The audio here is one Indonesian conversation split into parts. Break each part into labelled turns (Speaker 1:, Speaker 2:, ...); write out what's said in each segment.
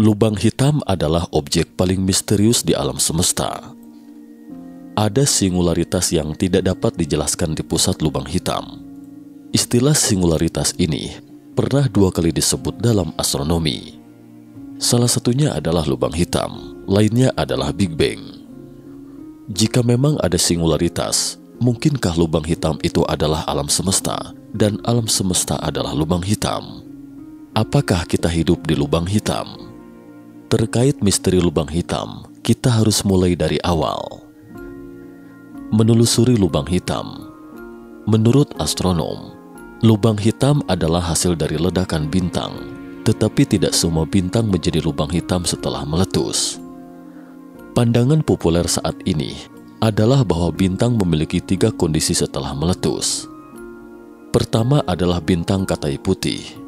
Speaker 1: Lubang hitam adalah objek paling misterius di alam semesta. Ada singularitas yang tidak dapat dijelaskan di pusat lubang hitam. Istilah singularitas ini pernah 2 kali disebut dalam astronomi. Salah satunya adalah lubang hitam, lainnya adalah Big Bang. Jika memang ada singularitas, mungkinkah lubang hitam itu adalah alam semesta dan alam semesta adalah lubang hitam? Apakah kita hidup di lubang hitam? Terkait misteri lubang hitam, kita harus mulai dari awal. Menelusuri lubang hitam. Menurut astronom, lubang hitam adalah hasil dari ledakan bintang, tetapi tidak semua bintang menjadi lubang hitam setelah meletus. Pandangan populer saat ini adalah bahwa bintang memiliki 3 kondisi setelah meletus. Pertama adalah bintang katai putih.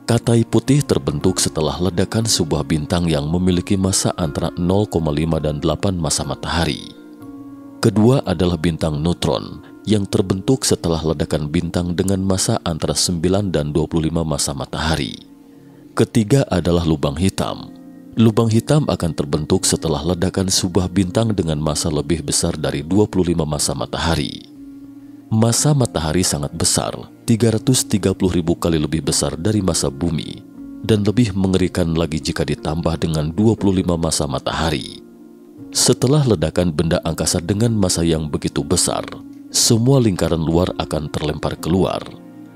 Speaker 1: Katai putih terbentuk setelah ledakan sebuah bintang yang memiliki massa antara 0,5 dan 8 massa matahari. Kedua adalah bintang neutron yang terbentuk setelah ledakan bintang dengan massa antara 9 dan 25 massa matahari. Ketiga adalah lubang hitam. Lubang hitam akan terbentuk setelah ledakan sebuah bintang dengan massa lebih besar dari 25 massa matahari. Massa matahari sangat besar, 330.000 kali lebih besar dari massa bumi, dan lebih mengerikan lagi jika ditambah dengan 25 massa matahari. Setelah ledakan benda angkasa dengan massa yang begitu besar, semua lingkaran luar akan terlempar keluar.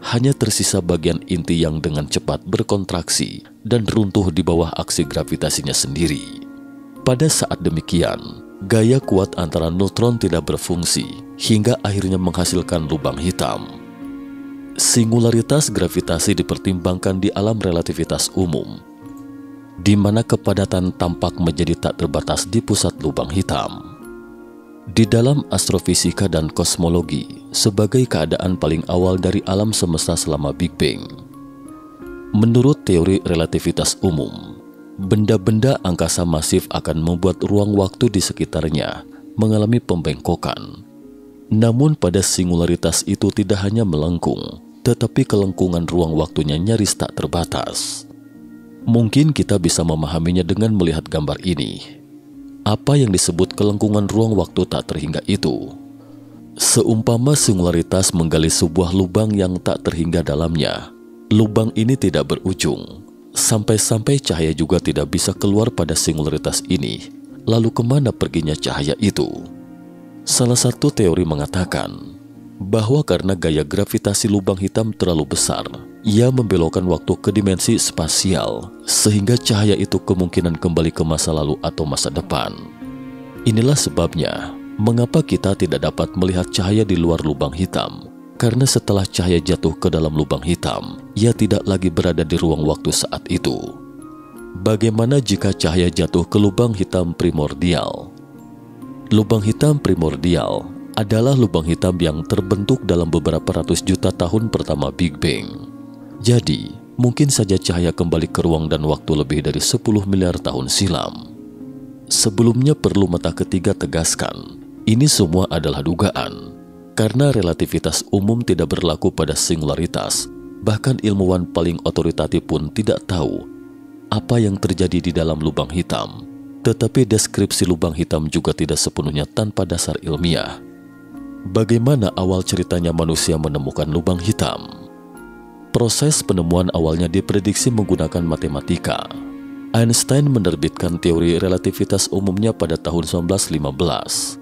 Speaker 1: Hanya tersisa bagian inti yang dengan cepat berkontraksi dan runtuh di bawah aksi gravitasinya sendiri. Pada saat demikian, gaya kuat antara neutron tidak berfungsi hingga akhirnya menghasilkan lubang hitam. Singularitas gravitasi dipertimbangkan di alam relativitas umum, di mana kepadatan tampak menjadi tak terbatas di pusat lubang hitam. Di dalam astrofisika dan kosmologi, sebagai keadaan paling awal dari alam semesta selama Big Bang. Menurut teori relativitas umum, benda-benda angkasa masif akan membuat ruang waktu di sekitarnya mengalami pembengkokan. Namun pada singularitas itu tidak hanya melengkung, tetapi kelengkungan ruang waktunya nyaris tak terbatas. Mungkin kita bisa memahaminya dengan melihat gambar ini. Apa yang disebut kelengkungan ruang waktu tak terhingga itu? Seumpama singularitas menggali sebuah lubang yang tak terhingga dalamnya. Lubang ini tidak berujung. Sampai-sampai cahaya juga tidak bisa keluar pada singularitas ini. Lalu kemana perginya cahaya itu? Salah satu teori mengatakan bahwa karena gaya gravitasi lubang hitam terlalu besar, ia membelokkan waktu ke dimensi spasial, sehingga cahaya itu kemungkinan kembali ke masa lalu atau masa depan. Inilah sebabnya mengapa kita tidak dapat melihat cahaya di luar lubang hitam, karena setelah cahaya jatuh ke dalam lubang hitam, ia tidak lagi berada di ruang waktu saat itu. Bagaimana jika cahaya jatuh ke lubang hitam primordial? Lubang hitam primordial adalah lubang hitam yang terbentuk dalam beberapa ratus juta tahun pertama Big Bang. Jadi, mungkin saja cahaya kembali ke ruang dan waktu lebih dari 10 miliar tahun silam. Sebelumnya perlu mata ketiga tegaskan, ini semua adalah dugaan. Karena relativitas umum tidak berlaku pada singularitas, bahkan ilmuwan paling otoritatif pun tidak tahu apa yang terjadi di dalam lubang hitam. Tetapi deskripsi lubang hitam juga tidak sepenuhnya tanpa dasar ilmiah. Bagaimana awal ceritanya manusia menemukan lubang hitam? Proses penemuan awalnya diprediksi menggunakan matematika. Einstein menerbitkan teori relativitas umumnya pada tahun 1915.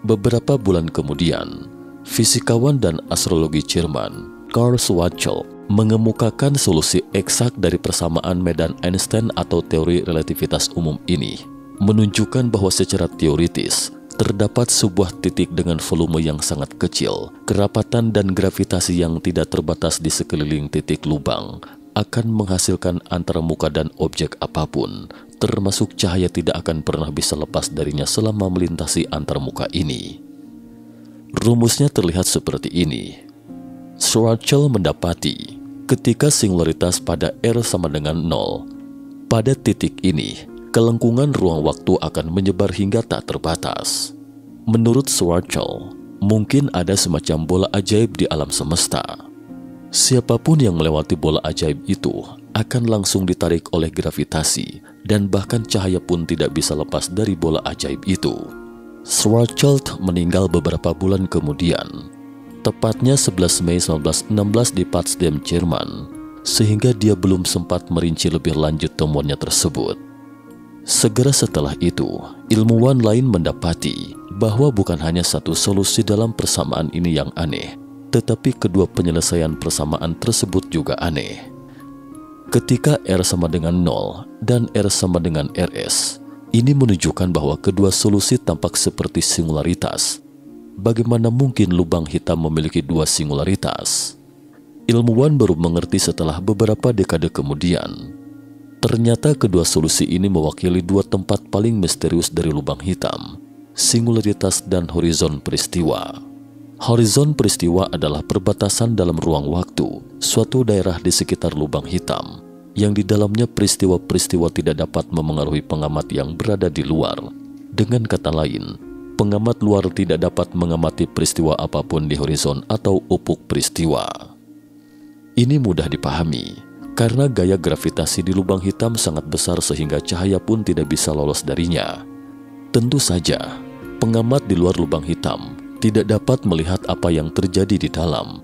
Speaker 1: Beberapa bulan kemudian, fisikawan dan astrologi Jerman Karl Schwarzschild mengemukakan solusi eksak dari persamaan medan Einstein atau teori relativitas umum ini, menunjukkan bahwa secara teoritis terdapat sebuah titik dengan volume yang sangat kecil, kerapatan dan gravitasi yang tidak terbatas di sekeliling titik lubang akan menghasilkan antarmuka dan objek apapun, termasuk cahaya tidak akan pernah bisa lepas darinya selama melintasi antarmuka ini. Rumusnya terlihat seperti ini. Schwarzschild mendapati ketika singularitas pada R sama dengan 0, pada titik ini, kelengkungan ruang waktu akan menyebar hingga tak terbatas. Menurut Schwarzschild, mungkin ada semacam bola ajaib di alam semesta. Siapapun yang melewati bola ajaib itu akan langsung ditarik oleh gravitasi dan bahkan cahaya pun tidak bisa lepas dari bola ajaib itu. Schwarzschild meninggal beberapa bulan kemudian, tepatnya 11 Mei 1916 di Potsdam, Jerman, sehingga dia belum sempat merinci lebih lanjut temuannya tersebut. Segera setelah itu, ilmuwan lain mendapati bahwa bukan hanya satu solusi dalam persamaan ini yang aneh, tetapi kedua penyelesaian persamaan tersebut juga aneh. Ketika R sama dengan 0 dan R sama dengan Rs, ini menunjukkan bahwa kedua solusi tampak seperti singularitas. Bagaimana mungkin lubang hitam memiliki dua singularitas? Ilmuwan baru mengerti setelah beberapa dekade kemudian. Ternyata kedua solusi ini mewakili dua tempat paling misterius dari lubang hitam, singularitas dan horizon peristiwa. Horizon peristiwa adalah perbatasan dalam ruang waktu, suatu daerah di sekitar lubang hitam, yang di dalamnya peristiwa-peristiwa tidak dapat memengaruhi pengamat yang berada di luar. Dengan kata lain, pengamat luar tidak dapat mengamati peristiwa apapun di horizon atau ufuk peristiwa. Ini mudah dipahami, karena gaya gravitasi di lubang hitam sangat besar sehingga cahaya pun tidak bisa lolos darinya. Tentu saja, pengamat di luar lubang hitam tidak dapat melihat apa yang terjadi di dalam.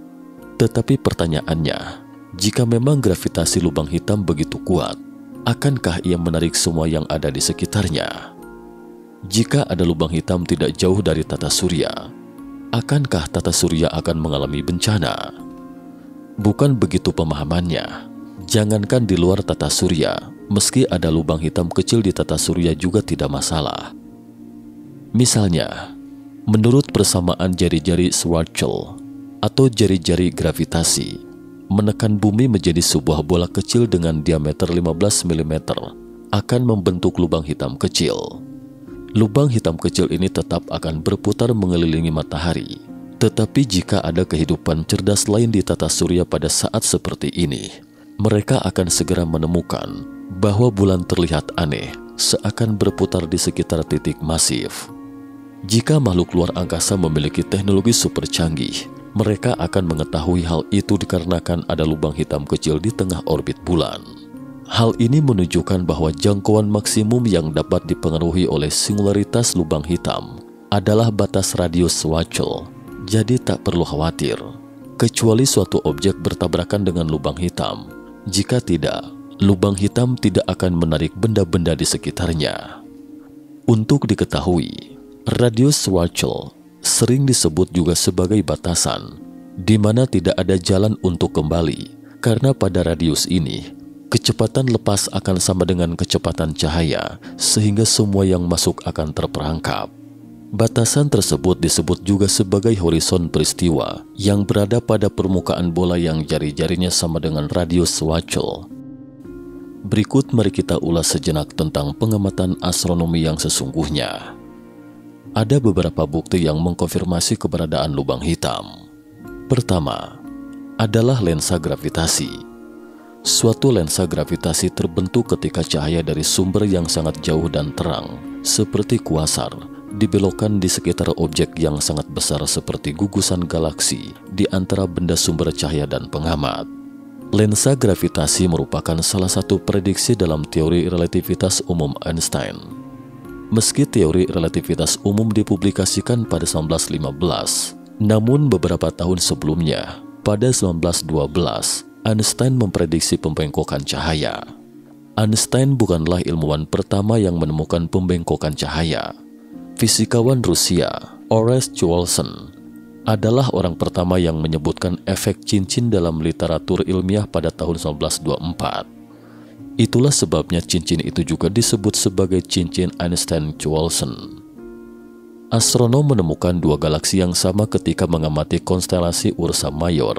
Speaker 1: Tetapi pertanyaannya, jika memang gravitasi lubang hitam begitu kuat, akankah ia menarik semua yang ada di sekitarnya? Jika ada lubang hitam tidak jauh dari tata surya, akankah tata surya akan mengalami bencana? Bukan begitu pemahamannya. Jangankan di luar tata surya, meski ada lubang hitam kecil di tata surya juga tidak masalah. Misalnya, menurut persamaan jari-jari Schwarzschild atau jari-jari gravitasi, menekan bumi menjadi sebuah bola kecil dengan diameter 15 mm akan membentuk lubang hitam kecil. Lubang hitam kecil ini tetap akan berputar mengelilingi matahari. Tetapi jika ada kehidupan cerdas lain di tata surya pada saat seperti ini, mereka akan segera menemukan bahwa bulan terlihat aneh, seakan berputar di sekitar titik masif. Jika makhluk luar angkasa memiliki teknologi super canggih, mereka akan mengetahui hal itu dikarenakan ada lubang hitam kecil di tengah orbit bulan. Hal ini menunjukkan bahwa jangkauan maksimum yang dapat dipengaruhi oleh singularitas lubang hitam adalah batas radius Schwarzschild, jadi tak perlu khawatir, kecuali suatu objek bertabrakan dengan lubang hitam. Jika tidak, lubang hitam tidak akan menarik benda-benda di sekitarnya. Untuk diketahui, radius Schwarzschild sering disebut juga sebagai batasan, di mana tidak ada jalan untuk kembali, karena pada radius ini, kecepatan lepas akan sama dengan kecepatan cahaya, sehingga semua yang masuk akan terperangkap. Batasan tersebut disebut juga sebagai horizon peristiwa, yang berada pada permukaan bola yang jari-jarinya sama dengan radius Schwarzschild. Berikut mari kita ulas sejenak tentang pengamatan astronomi yang sesungguhnya. Ada beberapa bukti yang mengkonfirmasi keberadaan lubang hitam. Pertama, adalah lensa gravitasi. Suatu lensa gravitasi terbentuk ketika cahaya dari sumber yang sangat jauh dan terang, seperti kuasar, dibelokkan di sekitar objek yang sangat besar seperti gugusan galaksi di antara benda sumber cahaya dan pengamat. Lensa gravitasi merupakan salah satu prediksi dalam teori relativitas umum Einstein. Meski teori relativitas umum dipublikasikan pada 1915, namun beberapa tahun sebelumnya, pada 1912, Einstein memprediksi pembengkokan cahaya. Einstein bukanlah ilmuwan pertama yang menemukan pembengkokan cahaya. Fisikawan Rusia, Orest Chwolson, adalah orang pertama yang menyebutkan efek cincin dalam literatur ilmiah pada tahun 1924. Itulah sebabnya cincin itu juga disebut sebagai cincin Einstein-Chwolson. Astronom menemukan dua galaksi yang sama ketika mengamati konstelasi Ursa Major.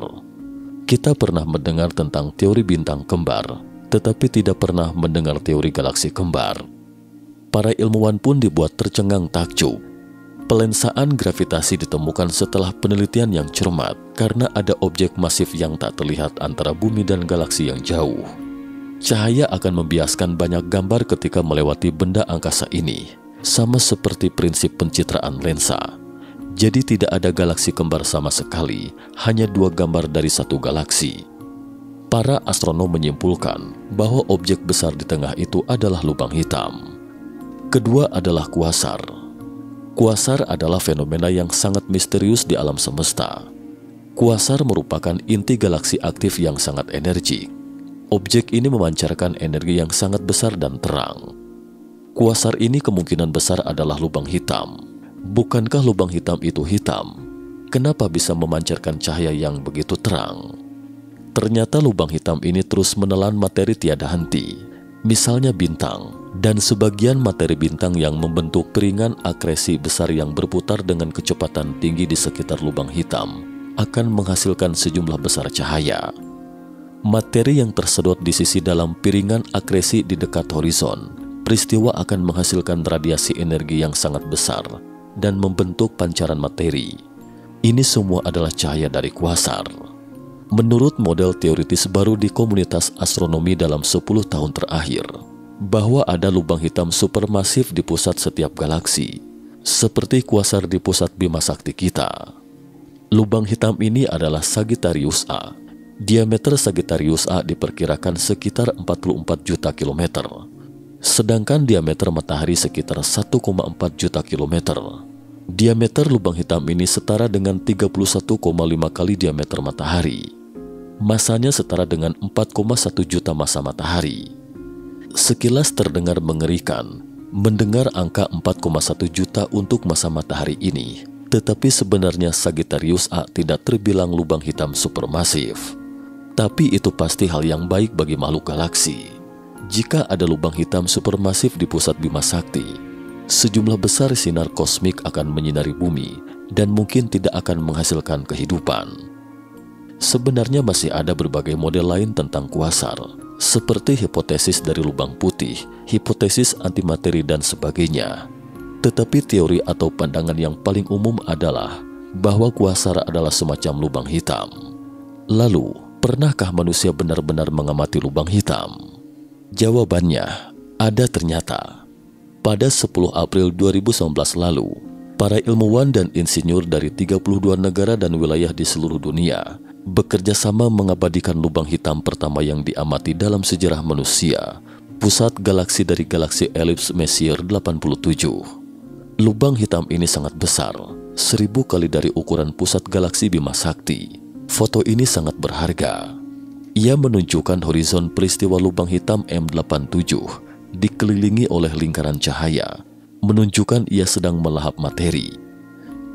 Speaker 1: Kita pernah mendengar tentang teori bintang kembar, tetapi tidak pernah mendengar teori galaksi kembar. Para ilmuwan pun dibuat tercengang takjub. Pelensaan gravitasi ditemukan setelah penelitian yang cermat karena ada objek masif yang tak terlihat antara bumi dan galaksi yang jauh. Cahaya akan membiaskan banyak gambar ketika melewati benda angkasa ini, sama seperti prinsip pencitraan lensa. Jadi tidak ada galaksi kembar sama sekali, hanya dua gambar dari satu galaksi. Para astronom menyimpulkan bahwa objek besar di tengah itu adalah lubang hitam. Kedua adalah kuasar. Kuasar adalah fenomena yang sangat misterius di alam semesta. Kuasar merupakan inti galaksi aktif yang sangat energik. Objek ini memancarkan energi yang sangat besar dan terang. Kuasar ini kemungkinan besar adalah lubang hitam. Bukankah lubang hitam itu hitam? Kenapa bisa memancarkan cahaya yang begitu terang? Ternyata lubang hitam ini terus menelan materi tiada henti, misalnya bintang, dan sebagian materi bintang yang membentuk piringan akresi besar yang berputar dengan kecepatan tinggi di sekitar lubang hitam akan menghasilkan sejumlah besar cahaya. Materi yang tersedot di sisi dalam piringan akresi di dekat horizon, peristiwa akan menghasilkan radiasi energi yang sangat besar dan membentuk pancaran materi. Ini semua adalah cahaya dari kuasar. Menurut model teoritis baru di komunitas astronomi dalam 10 tahun terakhir, bahwa ada lubang hitam supermasif di pusat setiap galaksi, seperti kuasar di pusat Bima Sakti kita. Lubang hitam ini adalah Sagittarius A. Diameter Sagittarius A diperkirakan sekitar 44 juta kilometer, sedangkan diameter matahari sekitar 1,4 juta kilometer. Diameter lubang hitam ini setara dengan 31,5 kali diameter matahari. Masanya setara dengan 4,1 juta massa matahari. Sekilas terdengar mengerikan mendengar angka 4,1 juta untuk massa matahari ini, tetapi sebenarnya Sagittarius A tidak terbilang lubang hitam supermasif. Tapi itu pasti hal yang baik bagi makhluk galaksi. Jika ada lubang hitam supermasif di pusat Bima Sakti, sejumlah besar sinar kosmik akan menyinari bumi dan mungkin tidak akan menghasilkan kehidupan. Sebenarnya masih ada berbagai model lain tentang kuasar, seperti hipotesis dari lubang putih, hipotesis antimateri dan sebagainya. Tetapi teori atau pandangan yang paling umum adalah bahwa kuasar adalah semacam lubang hitam. Lalu, pernahkah manusia benar-benar mengamati lubang hitam? Jawabannya, ada ternyata. Pada 10 April 2019 lalu, para ilmuwan dan insinyur dari 32 negara dan wilayah di seluruh dunia bekerja sama mengabadikan lubang hitam pertama yang diamati dalam sejarah manusia, pusat galaksi dari galaksi elips Messier 87. Lubang hitam ini sangat besar, 1000 kali dari ukuran pusat galaksi Bima Sakti. Foto ini sangat berharga. Ia menunjukkan horizon peristiwa lubang hitam M87 dikelilingi oleh lingkaran cahaya, menunjukkan ia sedang melahap materi.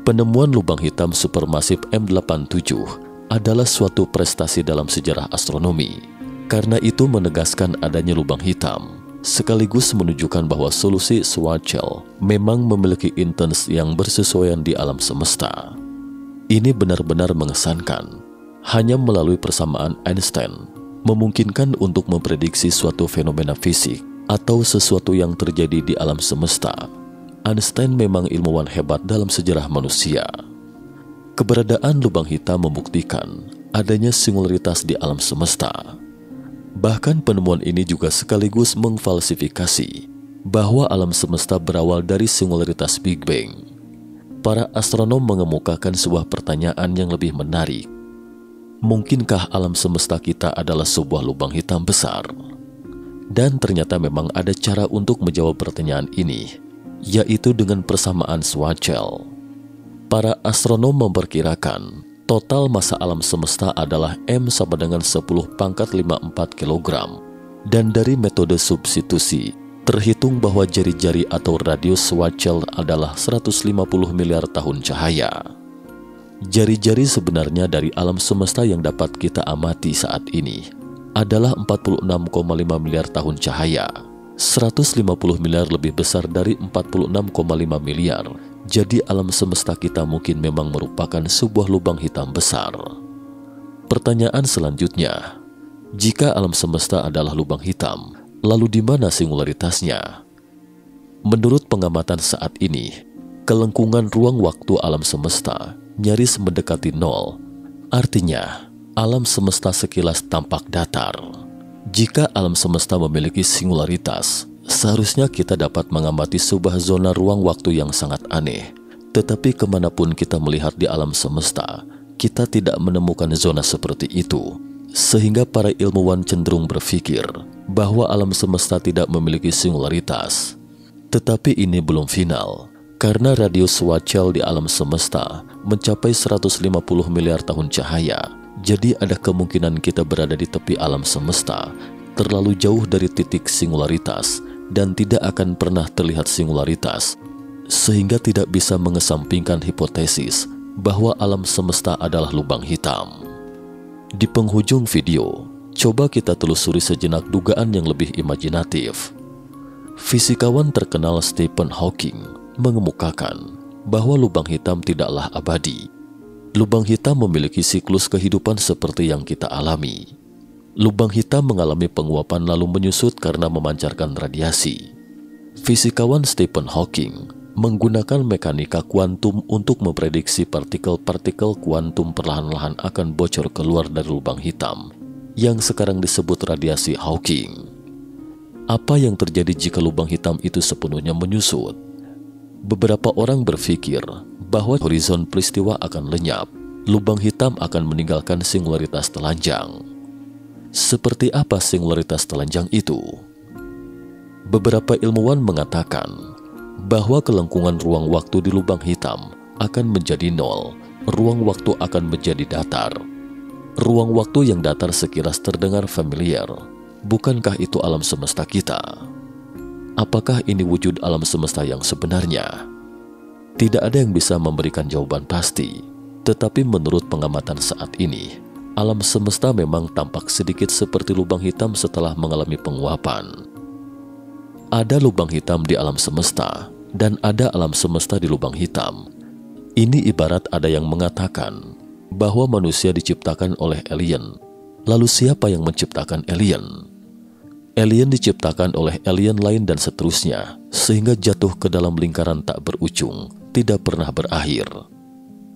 Speaker 1: Penemuan lubang hitam supermasif M87 adalah suatu prestasi dalam sejarah astronomi. Karena itu menegaskan adanya lubang hitam, sekaligus menunjukkan bahwa solusi Schwarzschild memang memiliki intens yang bersesuaian di alam semesta. Ini benar-benar mengesankan. Hanya melalui persamaan Einstein memungkinkan untuk memprediksi suatu fenomena fisik atau sesuatu yang terjadi di alam semesta. Einstein memang ilmuwan hebat dalam sejarah manusia. Keberadaan lubang hitam membuktikan adanya singularitas di alam semesta. Bahkan penemuan ini juga sekaligus mengfalsifikasi bahwa alam semesta berawal dari singularitas Big Bang. Para astronom mengemukakan sebuah pertanyaan yang lebih menarik. Mungkinkah alam semesta kita adalah sebuah lubang hitam besar? Dan ternyata memang ada cara untuk menjawab pertanyaan ini, yaitu dengan persamaan Schwarzschild. Para astronom memperkirakan total massa alam semesta adalah M sama dengan 10⁴ kg. Dan dari metode substitusi, terhitung bahwa jari-jari atau radius Schwarzschild adalah 150 miliar tahun cahaya. Jari-jari sebenarnya dari alam semesta yang dapat kita amati saat ini adalah 46,5 miliar tahun cahaya. 150 miliar lebih besar dari 46,5 miliar. Jadi alam semesta kita mungkin memang merupakan sebuah lubang hitam besar. Pertanyaan selanjutnya, jika alam semesta adalah lubang hitam, lalu di mana singularitasnya? Menurut pengamatan saat ini, kelengkungan ruang waktu alam semesta nyaris mendekati nol. Artinya, alam semesta sekilas tampak datar. Jika alam semesta memiliki singularitas, seharusnya kita dapat mengamati sebuah zona ruang waktu yang sangat aneh. Tetapi kemanapun kita melihat di alam semesta, kita tidak menemukan zona seperti itu. sehingga para ilmuwan cenderung berpikir bahwa alam semesta tidak memiliki singularitas. Tetapi ini belum final, karena radius Schwarzschild di alam semesta mencapai 150 miliar tahun cahaya. Jadi ada kemungkinan kita berada di tepi alam semesta, terlalu jauh dari titik singularitas, dan tidak akan pernah terlihat singularitas, sehingga tidak bisa mengesampingkan hipotesis bahwa alam semesta adalah lubang hitam. Di penghujung video, coba kita telusuri sejenak dugaan yang lebih imajinatif. Fisikawan terkenal Stephen Hawking mengemukakan bahwa lubang hitam tidaklah abadi. Lubang hitam memiliki siklus kehidupan seperti yang kita alami. Lubang hitam mengalami penguapan lalu menyusut karena memancarkan radiasi. Fisikawan Stephen Hawking menggunakan mekanika kuantum untuk memprediksi partikel-partikel kuantum perlahan-lahan akan bocor keluar dari lubang hitam yang sekarang disebut radiasi Hawking. Apa yang terjadi jika lubang hitam itu sepenuhnya menyusut? Beberapa orang berpikir bahwa horizon peristiwa akan lenyap, lubang hitam akan meninggalkan singularitas telanjang. Seperti apa singularitas telanjang itu? Beberapa ilmuwan mengatakan bahwa kelengkungan ruang waktu di lubang hitam akan menjadi nol, ruang waktu akan menjadi datar. Ruang waktu yang datar sekilas terdengar familiar. Bukankah itu alam semesta kita? Apakah ini wujud alam semesta yang sebenarnya? Tidak ada yang bisa memberikan jawaban pasti, tetapi menurut pengamatan saat ini, alam semesta memang tampak sedikit seperti lubang hitam setelah mengalami penguapan. Ada lubang hitam di alam semesta, dan ada alam semesta di lubang hitam. Ini ibarat ada yang mengatakan bahwa manusia diciptakan oleh alien. Lalu siapa yang menciptakan alien? Alien diciptakan oleh alien lain dan seterusnya, sehingga jatuh ke dalam lingkaran tak berujung, tidak pernah berakhir.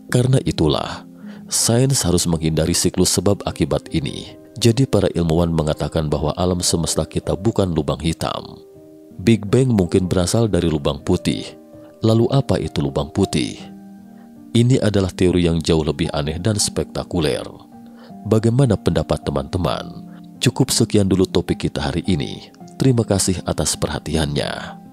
Speaker 1: Karena itulah, sains harus menghindari siklus sebab akibat ini. Jadi para ilmuwan mengatakan bahwa alam semesta kita bukan lubang hitam. Big Bang mungkin berasal dari lubang putih. Lalu apa itu lubang putih? Ini adalah teori yang jauh lebih aneh dan spektakuler. Bagaimana pendapat teman-teman? Cukup sekian dulu topik kita hari ini. Terima kasih atas perhatiannya.